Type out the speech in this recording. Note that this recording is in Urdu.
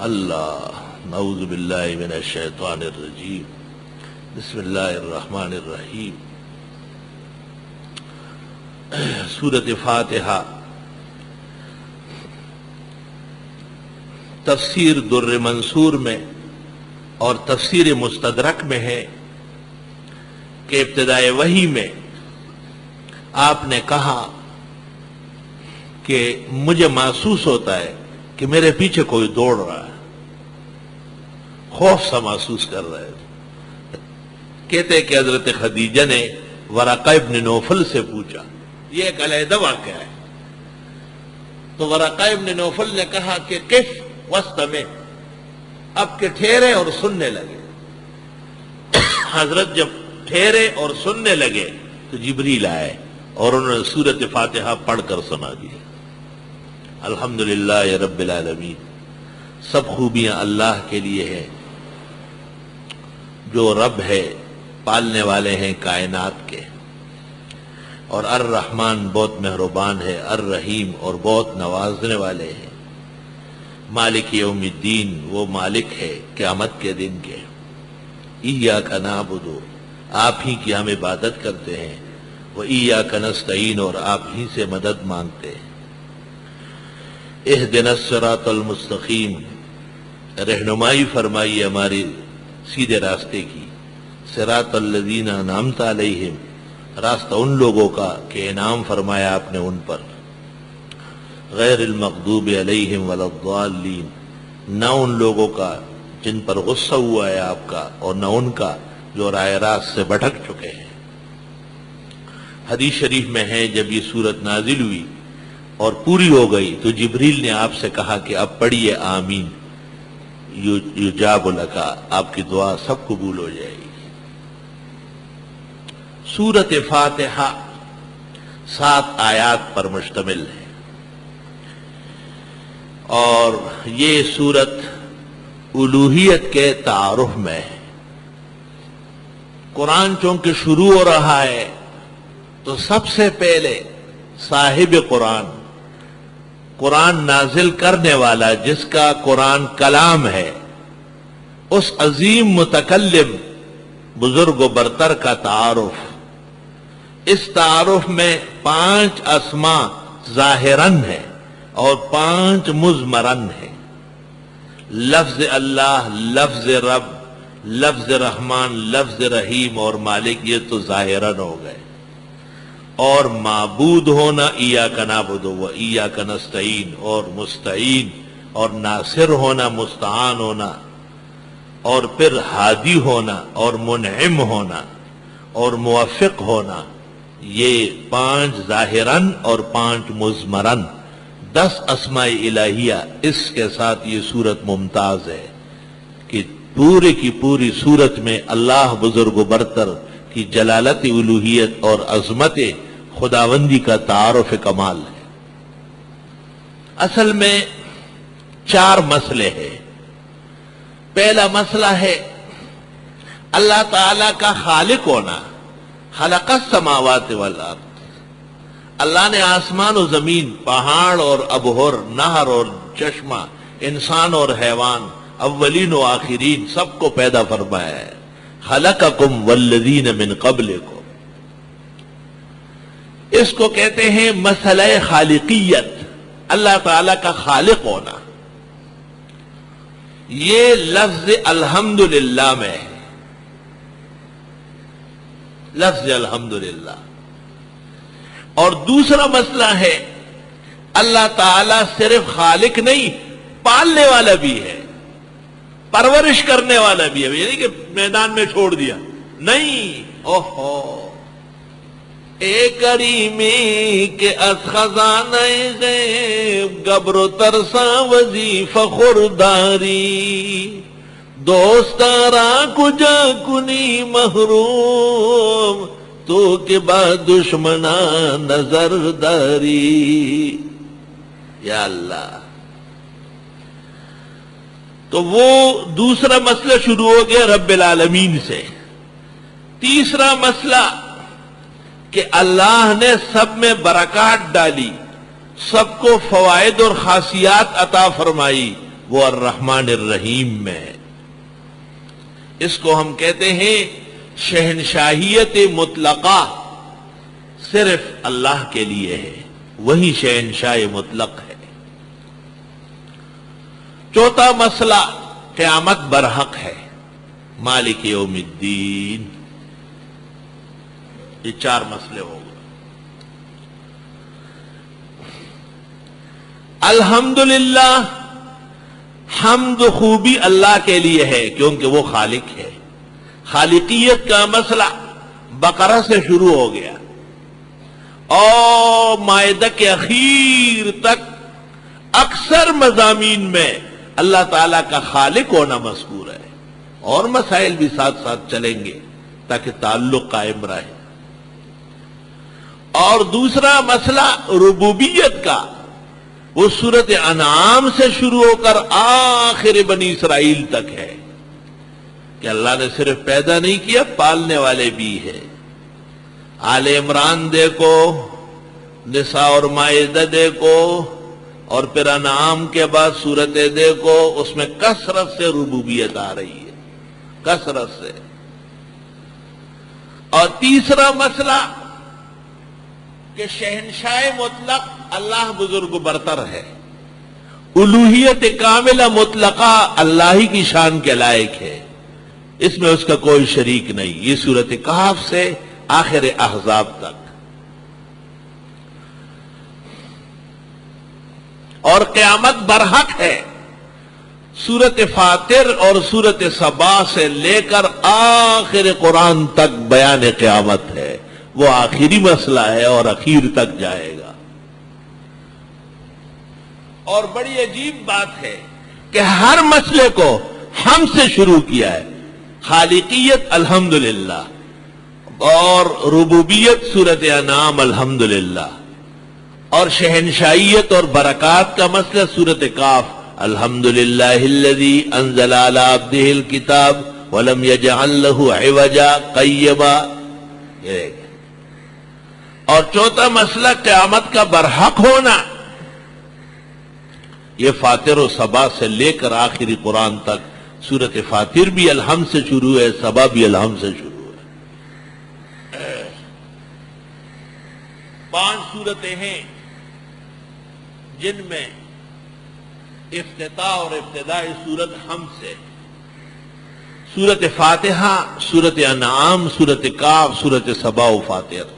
اللہ نعوذ باللہ من الشیطان الرجیم بسم اللہ الرحمن الرحیم سورۃ فاتحہ تفسیر در منصور میں اور تفسیر مستدرک میں ہے کہ ابتدائے وحی میں آپ نے کہا کہ مجھے محسوس ہوتا ہے کہ میرے پیچھے کوئی دوڑ رہا ہے، خوف سا محسوس کر رہا ہے۔ کہتے ہیں کہ حضرت خدیجہ نے ورقہ ابن نوفل سے پوچھا، یہ ایک علیحدہ واقعہ ہے، تو ورقہ ابن نوفل نے کہا کہ قف واستمع، اب کہ ٹھہرے اور سننے لگے۔ حضرت جب ٹھہرے اور سننے لگے تو جبریل آئے اور انہوں نے سورۃ فاتحہ پڑھ کر سنا دیا۔ الحمدللہ رب العالمین، سب خوبیاں اللہ کے لیے ہیں جو رب ہے، پالنے والے ہیں کائنات کے، اور الرحمن بہت مہربان ہے، الرحیم اور بہت نوازنے والے ہیں، مالک یوم الدین وہ مالک ہے قیامت کے دن کے۔ ایاک نعبد، آپ ہی کی ہم عبادت کرتے ہیں، وایاک نستعین اور آپ ہی سے مدد مانگتے ہیں۔ اہدنا الصراط المستقیم، رہنمائی فرمائی ہماری سیدھے راستے کی۔ صراط الذین انعمت علیہم، راستہ ان لوگوں کا کہ انعام فرمایا آپ نے ان پر۔ غیر المغضوب علیہم ولا الضالین، نہ ان لوگوں کا جن پر غصہ ہوا ہے آپ کا، اور نہ ان کا جو راہ راست سے بھٹک چکے ہیں۔ حدیث شریف میں ہے جب یہ سورت نازل ہوئی اور پوری ہو گئی تو جبریل نے آپ سے کہا کہ اب پڑھیے آمین یجاب لک، آپ کی دعا سب قبول ہو جائے گی۔ سورۃ فاتحہ 7 آیات پر مشتمل ہے، اور یہ سورت الوہیت کے تعارف میں ہے۔ قرآن چونکہ شروع ہو رہا ہے تو سب سے پہلے صاحب قرآن، قرآن نازل کرنے والا جس کا قرآن کلام ہے، اس عظیم متکلم بزرگ و برتر کا تعارف۔ اس تعارف میں 5 اسماء ظاہراً ہے اور 5 مضمراً ہے۔ لفظ اللہ، لفظ رب، لفظ رحمان، لفظ رحیم اور مالک، یہ تو ظاہراً ہو گئے، اور معبود ہونا ایاک نعبد و ایاک نستعین، اور مستعین اور ناصر ہونا، مستعان ہونا، اور پھر ہادی ہونا اور منعم ہونا اور موفق ہونا، یہ 5 ظاہراً اور 5 مضمراً، 10 اسماء الہیہ۔ اس کے ساتھ یہ سورت ممتاز ہے کہ پورے کی پوری سورت میں اللہ بزرگ و برتر کی جلالت الوہیت اور عظمت خداوندی کا تعارف کمال ہے۔ اصل میں 4 مسئلے ہیں۔ پہلا مسئلہ ہے اللہ تعالی کا خالق ہونا، خلق السماوات والارض، اللہ نے آسمان و زمین، پہاڑ اور ابہر، نہر اور چشمہ، انسان اور حیوان، اولین و آخرین، سب کو پیدا فرمایا ہے۔ خلقکم والذین من قبلکم، اس کو کہتے ہیں مسئلہ خالقیت، اللہ تعالی کا خالق ہونا۔ یہ لفظ الحمدللہ میں ہے، لفظ الحمدللہ۔ اور دوسرا مسئلہ ہے اللہ تعالی صرف خالق نہیں، پالنے والا بھی ہے، پرورش کرنے والا بھی ہے، یعنی کہ میدان میں چھوڑ دیا نہیں۔ اوہو، اے کریمی کے از خزانہ غیب، گبر و ترسا وظیفہ خورداری، دوستارا کجا کنی محروم، تو کے بعد دشمنا نظر داری۔ یا اللہ، تو وہ دوسرا مسئلہ شروع ہو گیا رب العالمین سے۔ تیسرا مسئلہ کہ اللہ نے سب میں برکات ڈالی، سب کو فوائد اور خاصیات عطا فرمائی، وہ الرحمن الرحیم میں ہے۔ اس کو ہم کہتے ہیں شہنشاہیت مطلقہ، صرف اللہ کے لیے ہے، وہی شہنشاہ مطلق ہے۔ چوتھا مسئلہ قیامت برحق ہے، مالک یوم الدین۔ یہ چار مسئلے ہو گئے۔ الحمدللہ، حمد خوبی اللہ کے لیے ہے کیونکہ وہ خالق ہے۔ خالقیت کا مسئلہ بقرہ سے شروع ہو گیا اور مائدہ کے اخیر تک اکثر مضامین میں اللہ تعالیٰ کا خالق ہونا مذکور ہے، اور مسائل بھی ساتھ ساتھ چلیں گے تاکہ تعلق قائم رہے۔ اور دوسرا مسئلہ ربوبیت کا، وہ سورۃ انعام سے شروع ہو کر آخر بنی اسرائیل تک ہے کہ اللہ نے صرف پیدا نہیں کیا، پالنے والے بھی ہے۔ آل عمران دیکھو، نساء اور مائدہ دیکھو، اور پھر انعام کے بعد سورتیں دیکھو، اس میں کثرت سے ربوبیت آ رہی ہے، کثرت سے۔ اور تیسرا مسئلہ کہ شہنشاہ مطلق اللہ بزرگ برتر ہے، الوہیت کاملہ مطلقہ اللہ ہی کی شان کے لائق ہے، اس میں اس کا کوئی شریک نہیں۔ یہ سورۃ کہف سے آخر احزاب تک۔ اور قیامت برحق ہے، سورۃ فاطر اور سورۃ سبا سے لے کر آخر قرآن تک بیان قیامت ہے، وہ آخری مسئلہ ہے اور اخیر تک جائے گا۔ اور بڑی عجیب بات ہے کہ ہر مسئلے کو ہم سے شروع کیا ہے، خالقیت الحمدللہ، اور ربوبیت سورۃ انعام الحمدللہ، اور شہنشائیت اور برکات کا مسئلہ سورۃ کاف الحمدللہ الذی انزل علی عبدہ الکتاب ولم یجعل لہ عوجا قیما۔ اور چوتھا مسئلہ قیامت کا برحق ہونا، یہ فاطر و سبا سے لے کر آخری قرآن تک، سورۃ فاطر بھی الحمد سے شروع ہے، سبا بھی الحمد سے شروع ہے۔ 5 سورتیں ہیں جن میں افتتاح اور ابتدائی سورت حمد سے، سورۃ فاتحہ، سورۃ انعام، سورۃ کاف، سورۃ سبا و فاطر۔